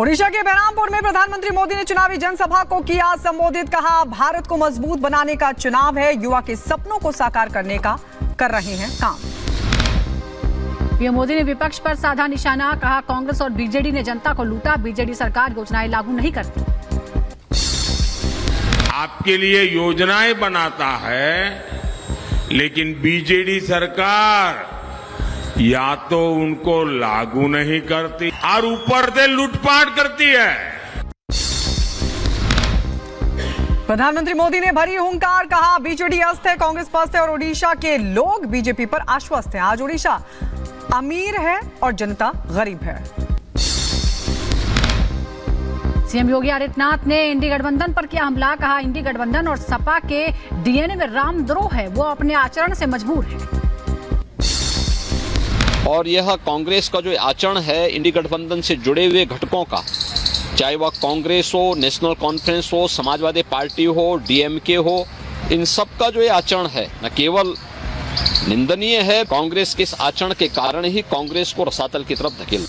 ओडिशा के बहरामपुर में प्रधानमंत्री मोदी ने चुनावी जनसभा को किया संबोधित। कहा, भारत को मजबूत बनाने का चुनाव है, युवा के सपनों को साकार करने का कर रहे हैं काम। पीएम मोदी ने विपक्ष पर साधा निशाना। कहा, कांग्रेस और बीजेडी ने जनता को लूटा, बीजेडी सरकार योजनाएं लागू नहीं करती। आपके लिए योजनाएं बनाता है, लेकिन बीजेडी सरकार या तो उनको लागू नहीं करती और ऊपर से लूटपाट करती है। प्रधानमंत्री मोदी ने भरी हुंकार। कहा, बीजेडी अस्त है, कांग्रेस पस्त है और ओडिशा के लोग बीजेपी पर आश्वस्त हैं। आज ओडिशा अमीर है और जनता गरीब है। सीएम योगी आदित्यनाथ ने इंडी गठबंधन पर किया हमला। कहा, इंडी गठबंधन और सपा के डीएनए में रामद्रोह है, वो अपने आचरण से मजबूर है। और यह कांग्रेस का जो आचरण है इंडी गठबंधन से जुड़े हुए घटकों का, चाहे वह कांग्रेस हो, नेशनल कॉन्फ्रेंस हो, समाजवादी पार्टी हो, डीएमके हो, इन सब का जो आचरण है न केवल निंदनीय है, कांग्रेस के इस आचरण के कारण ही कांग्रेस को रसातल की तरफ धकेल।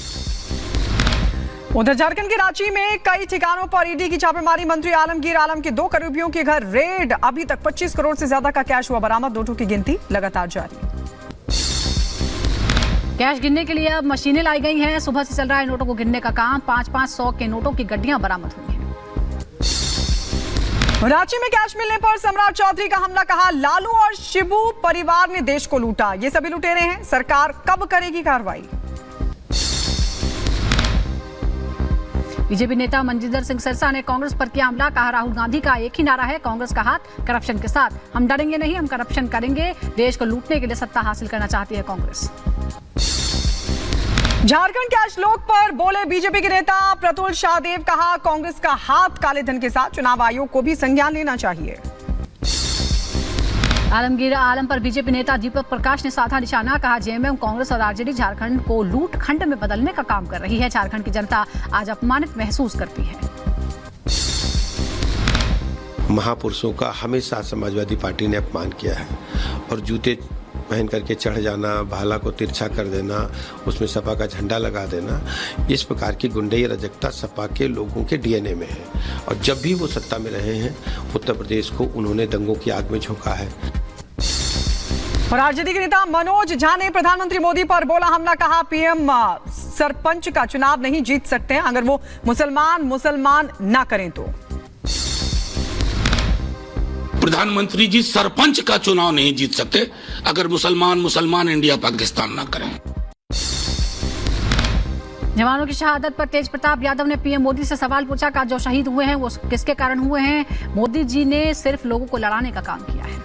उधर झारखंड के रांची में कई ठिकानों पर ईडी की छापेमारी। मंत्री आलमगीर आलम के 2 करीबियों के घर रेड। अभी तक 25 करोड़ से ज्यादा का कैश हुआ बरामद। नोटों की गिनती लगातार जारी। कैश गिनने के लिए अब मशीनें लाई गई हैं। सुबह से चल रहा है नोटों को गिनने का काम। 500 के नोटों की गड्डियां बरामद हुई हैं। रांची में कैश मिलने पर सम्राट चौधरी का हमला। कहा, लालू और शिबू परिवार ने देश को लूटा, ये सभी लुटेरे हैं, सरकार कब करेगी कार्रवाई। बीजेपी नेता मनजिंदर सिंह सिरसा ने कांग्रेस पर किया हमला। कहा, राहुल गांधी का एक ही नारा है, कांग्रेस का हाथ करप्शन के साथ। हम डरेंगे नहीं, हम करप्शन करेंगे। देश को लूटने के लिए सत्ता हासिल करना चाहती है कांग्रेस। झारखंड कैश लोक पर बोले बीजेपी के नेता प्रतुल शाहदेव। कहा, कांग्रेस का हाथ काले धन के साथ, चुनाव आयोग को भी संज्ञान लेना चाहिए। आलमगीर आलम पर बीजेपी नेता दीपक प्रकाश ने साधा निशाना। कहा, जेएमएम, कांग्रेस और आरजेडी झारखंड को लूट खंड में बदलने का काम कर रही है। झारखंड की जनता आज अपमानित महसूस करती है। महापुरुषों का हमेशा समाजवादी पार्टी ने अपमान किया है और जूते पहन करके चढ़ जाना, भाला को तिरछा कर देना, उसमें सपा का झंडा लगा देना, इस प्रकार की गुंडई अराजकता सपा के लोगों के डीएनए में है। और जब भी वो सत्ता में रहे हैं, उत्तर प्रदेश को उन्होंने दंगों की आग में झोंका है। और आरजेडी के नेता मनोज झा ने प्रधानमंत्री मोदी पर बोला हमला। कहा, पीएम सरपंच का चुनाव नहीं जीत सकते हैं अगर वो मुसलमान ना करें तो। प्रधानमंत्री जी सरपंच का चुनाव नहीं जीत सकते अगर मुसलमान इंडिया पाकिस्तान ना करें। जवानों की शहादत पर तेज प्रताप यादव ने पीएम मोदी से सवाल पूछा। कहा, जो शहीद हुए हैं वो किसके कारण हुए हैं। मोदी जी ने सिर्फ लोगों को लड़ाने का काम किया है।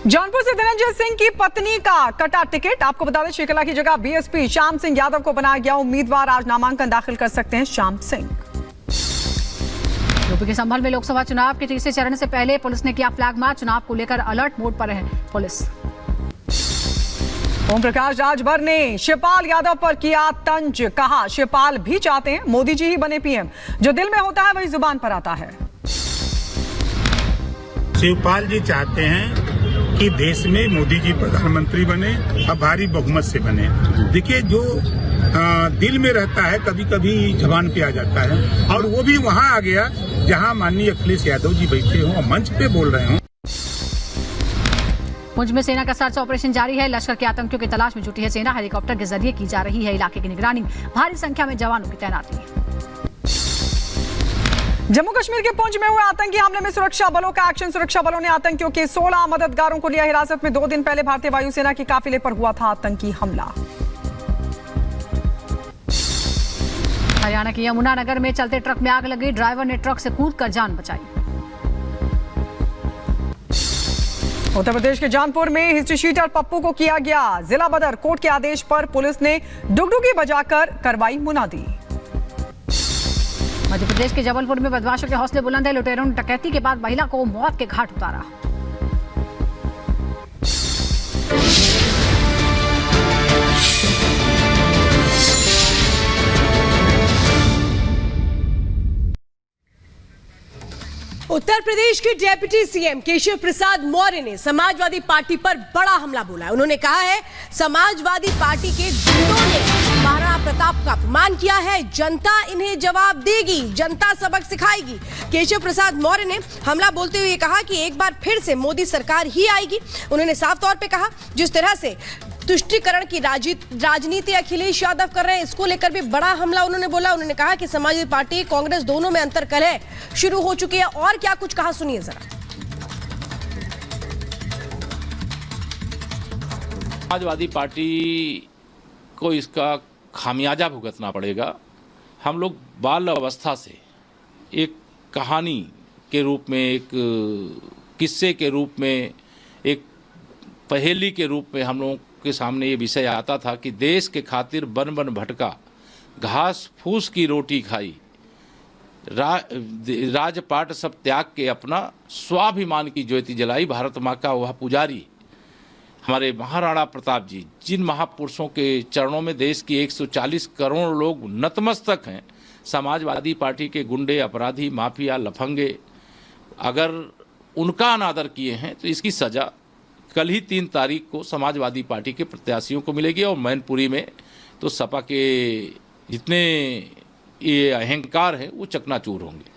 जौनपुर से धनंजय सिंह की पत्नी का कटा टिकट। आपको बता दें, श्रीकला की जगह बीएसपी श्याम सिंह यादव को बनाया गया उम्मीदवार। आज नामांकन दाखिल कर सकते हैं श्याम सिंह। यूपी के संभल में लोकसभा चुनाव के तीसरे चरण से पहले पुलिस ने किया फ्लैग मार्च। चुनाव को लेकर अलर्ट मोड पर है पुलिस। ओम प्रकाश राजभर ने शिवपाल यादव पर किया तंज। कहा, शिवपाल भी चाहते हैं मोदी जी ही बने पीएम, जो दिल में होता है वही जुबान पर आता है। शिवपाल जी चाहते हैं कि देश में मोदी जी प्रधानमंत्री बने और भारी बहुमत से बने। देखिए, जो दिल में रहता है कभी कभी जबान पे आ जाता है, और वो भी वहां आ गया जहां माननीय अखिलेश यादव जी बैठे हों और मंच पे बोल रहे हों। पुंछ में सेना का सर्च ऑपरेशन जारी है। लश्कर के आतंकियों की तलाश में जुटी है सेना। हेलीकॉप्टर के जरिए की जा रही है इलाके की निगरानी। भारी संख्या में जवानों की तैनाती। जम्मू कश्मीर के पुंछ में हुए आतंकी हमले में सुरक्षा बलों का एक्शन। सुरक्षा बलों ने आतंकियों के 16 मददगारों को लिया हिरासत में। 2 दिन पहले भारतीय वायुसेना के काफिले पर हुआ था आतंकी हमला। हरियाणा के यमुनानगर में चलते ट्रक में आग लगी। ड्राइवर ने ट्रक से कूदकर जान बचाई। उत्तर प्रदेश के जौनपुर में हिस्ट्री शीटर पप्पू को किया गया जिला बदर। कोर्ट के आदेश पर पुलिस ने डुगडुगी बजाकर करवाई मुनादी। मध्य प्रदेश के जबलपुर में बदमाशों के हौसले बुलंद है। लुटेरों ने डकैती के बाद महिला को मौत के घाट उतारा। उत्तर प्रदेश के डेप्यूटी सीएम केशव प्रसाद मौर्य ने समाजवादी पार्टी पर बड़ा हमला बोला। उन्होंने कहा है समाजवादी पार्टी के गुंडों ने महाराणा प्रताप का अपमान किया है, जनता इन्हें जवाब देगी, जनता सबक सिखाएगी। केशव प्रसाद मौर्य ने हमला बोलते हुए कहा कि एक बार फिर से मोदी सरकार ही आएगी। उन्होंने साफ तौर पे कहा जिस तरह से तुष्टीकरण की राजनीति अखिलेश यादव कर रहे हैं, इसको लेकर भी बड़ा हमला उन्होंने बोला। उन्होंने कहा कि समाजवादी पार्टी कांग्रेस दोनों में अंतर कलह शुरू हो चुकी है। और क्या कुछ कहा, सुनिए जरा। समाजवादी पार्टी को इसका खामियाजा भुगतना पड़ेगा। हम लोग बाल अवस्था से एक कहानी के रूप में, एक किस्से के रूप में, एक पहेली के रूप में हम लोगों के सामने ये विषय आता था कि देश के खातिर बन बन भटका, घास फूस की रोटी खाई, राजपाट सब त्याग के अपना स्वाभिमान की ज्योति जलाई भारत माँ का वह पुजारी हमारे महाराणा प्रताप जी, जिन महापुरुषों के चरणों में देश की 140 करोड़ लोग नतमस्तक हैं, समाजवादी पार्टी के गुंडे, अपराधी, माफिया, लफंगे अगर उनका अनादर किए हैं तो इसकी सजा कल ही 3 तारीख को समाजवादी पार्टी के प्रत्याशियों को मिलेगी। और मैनपुरी में तो सपा के जितने ये अहंकार है वो चकनाचूर होंगे।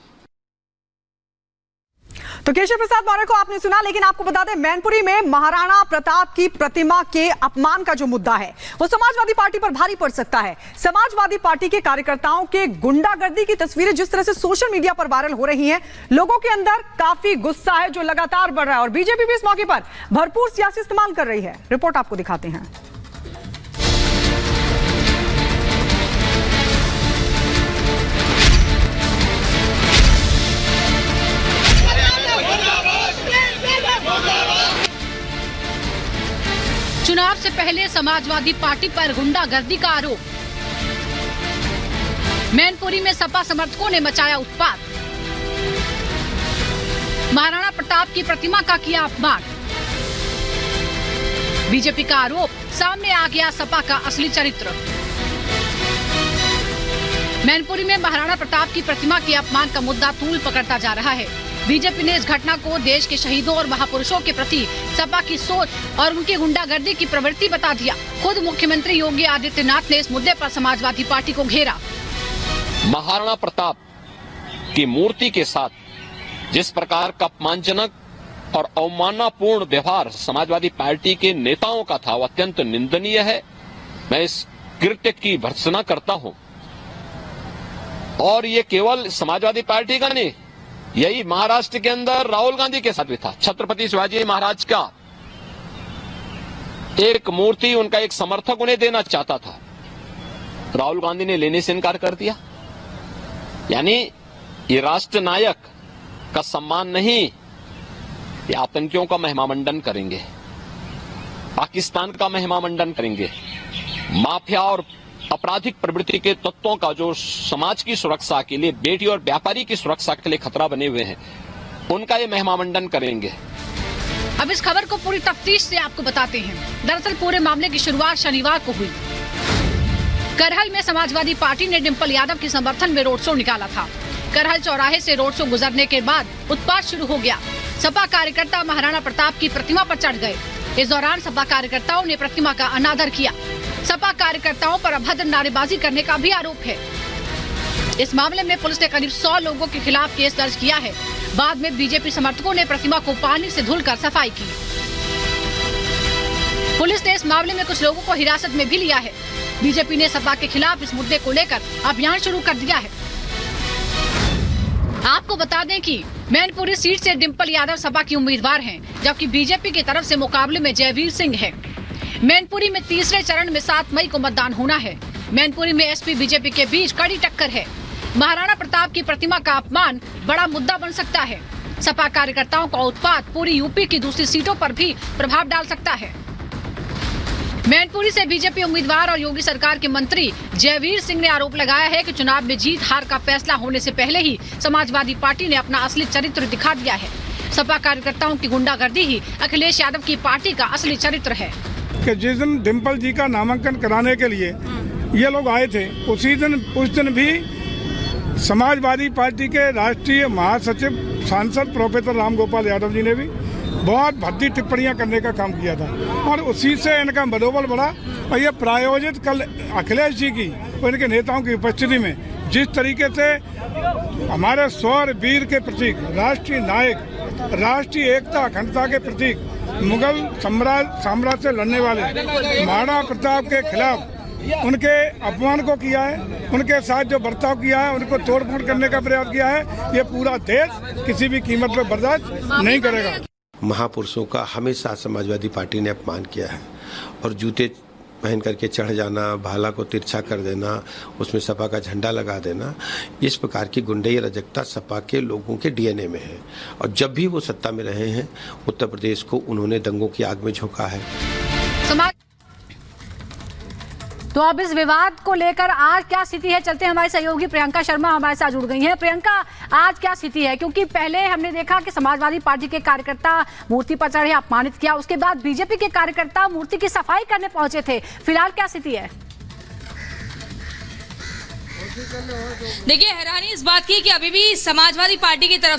तो केशव प्रसाद मौर्य को आपने सुना, लेकिन आपको बता दें मैनपुरी में महाराणा प्रताप की प्रतिमा के अपमान का जो मुद्दा है वो समाजवादी पार्टी पर भारी पड़ सकता है। समाजवादी पार्टी के कार्यकर्ताओं के गुंडागर्दी की तस्वीरें जिस तरह से सोशल मीडिया पर वायरल हो रही हैं, लोगों के अंदर काफी गुस्सा है जो लगातार बढ़ रहा है और बीजेपी भी इस मौके पर भरपूर सियासी इस्तेमाल कर रही है। रिपोर्ट आपको दिखाते हैं। चुनाव से पहले समाजवादी पार्टी पर गुंडागर्दी का आरोप। मैनपुरी में सपा समर्थकों ने मचाया उत्पात। महाराणा प्रताप की प्रतिमा का किया अपमान। बीजेपी का आरोप, सामने आ गया सपा का असली चरित्र। मैनपुरी में महाराणा प्रताप की प्रतिमा के अपमान का मुद्दा तूल पकड़ता जा रहा है। बीजेपी ने इस घटना को देश के शहीदों और महापुरुषों के प्रति सपा की सोच और उनकी गुंडागर्दी की प्रवृत्ति बता दिया। खुद मुख्यमंत्री योगी आदित्यनाथ ने इस मुद्दे पर समाजवादी पार्टी को घेरा। महाराणा प्रताप की मूर्ति के साथ जिस प्रकार का अपमानजनक और अवमाननापूर्ण व्यवहार समाजवादी पार्टी के नेताओं का था, वो अत्यंत निंदनीय है। मैं इस कृत्य की भर्त्सना करता हूं। और ये केवल समाजवादी पार्टी का नहीं, यही महाराष्ट्र के अंदर राहुल गांधी के साथ भी था। छत्रपति शिवाजी महाराज का एक मूर्ति उनका एक समर्थक उन्हें देना चाहता था, राहुल गांधी ने लेने से इनकार कर दिया। यानी ये राष्ट्र नायक का सम्मान नहीं, ये आतंकियों का महिमामंडन करेंगे, पाकिस्तान का महिमामंडन करेंगे। माफिया और आपराधिक प्रवृत्ति के तत्वों का जो समाज की सुरक्षा के लिए, बेटी और व्यापारी की सुरक्षा के लिए खतरा बने हुए हैं, उनका ये महिमामंडन करेंगे। अब इस खबर को पूरी तफ्तीश से आपको बताते हैं। दरअसल पूरे मामले की शुरुआत शनिवार को हुई। करहल में समाजवादी पार्टी ने डिंपल यादव के समर्थन में रोड शो निकाला था। करहल चौराहे से रोड शो गुजरने के बाद उत्पात शुरू हो गया। सपा कार्यकर्ता महाराणा प्रताप की प्रतिमा पर चढ़ गए। इस दौरान सपा कार्यकर्ताओं ने प्रतिमा का अनादर किया। सपा कार्यकर्ताओं पर अभद्र नारेबाजी करने का भी आरोप है। इस मामले में पुलिस ने करीब 100 लोगों के खिलाफ केस दर्ज किया है। बाद में बीजेपी समर्थकों ने प्रतिमा को पानी से धुलकर सफाई की। पुलिस ने इस मामले में कुछ लोगों को हिरासत में भी लिया है। बीजेपी ने सपा के खिलाफ इस मुद्दे को लेकर अभियान शुरू कर दिया है। आपको बता दें कि मैनपुरी सीट से डिंपल यादव सपा की उम्मीदवार हैं, जबकि बीजेपी की तरफ से मुकाबले में जयवीर सिंह है। मैनपुरी में तीसरे चरण में 7 मई को मतदान होना है। मैनपुरी में एसपी बीजेपी के बीच कड़ी टक्कर है। महाराणा प्रताप की प्रतिमा का अपमान बड़ा मुद्दा बन सकता है। सपा कार्यकर्ताओं का उत्पात पूरी यूपी की दूसरी सीटों पर भी प्रभाव डाल सकता है। मैनपुरी से बीजेपी उम्मीदवार और योगी सरकार के मंत्री जयवीर सिंह ने आरोप लगाया है कि चुनाव में जीत हार का फैसला होने से पहले ही समाजवादी पार्टी ने अपना असली चरित्र दिखा दिया है। सपा कार्यकर्ताओं की गुंडागर्दी ही अखिलेश यादव की पार्टी का असली चरित्र है। कि जिस दिन डिंपल जी का नामांकन कराने के लिए ये लोग आए थे, उस दिन भी समाजवादी पार्टी के राष्ट्रीय महासचिव सांसद प्रोफेसर रामगोपाल यादव जी ने भी बहुत भद्दी टिप्पणियां करने का काम किया था और उसी से इनका मनोबल बढ़ा। और ये प्रायोजित कल अखिलेश जी की और इनके नेताओं की उपस्थिति में जिस तरीके से हमारे शौर्य वीर के प्रतीक, राष्ट्रीय नायक, राष्ट्रीय एकता अखंडता के प्रतीक, मुगल साम्राज्य से लड़ने वाले महाराणा प्रताप के खिलाफ उनके अपमान को किया है, उनके साथ जो बर्ताव किया है, उनको तोड़फोड़ करने का प्रयास किया है, ये पूरा देश किसी भी कीमत पर बर्दाश्त नहीं करेगा। महापुरुषों का हमेशा समाजवादी पार्टी ने अपमान किया है और जूते पहन करके चढ़ जाना, भाला को तिरछा कर देना, उसमें सपा का झंडा लगा देना, इस प्रकार की गुंडई अराजकता सपा के लोगों के डीएनए में है। और जब भी वो सत्ता में रहे हैं, उत्तर प्रदेश को उन्होंने दंगों की आग में झोंका है। तो अब इस विवाद को लेकर आज क्या स्थिति है, चलते हैं हमारे सहयोगी प्रियंका शर्मा हमारे साथ जुड़ गई हैं। प्रियंका, आज क्या स्थिति है? क्योंकि पहले हमने देखा कि समाजवादी पार्टी के कार्यकर्ता मूर्ति पर चढ़े, अपमानित किया, उसके बाद बीजेपी के कार्यकर्ता मूर्ति की सफाई करने पहुंचे थे। फिलहाल क्या स्थिति है? देखिए, हैरानी इस बात की कि अभी भी समाजवादी पार्टी की तरफ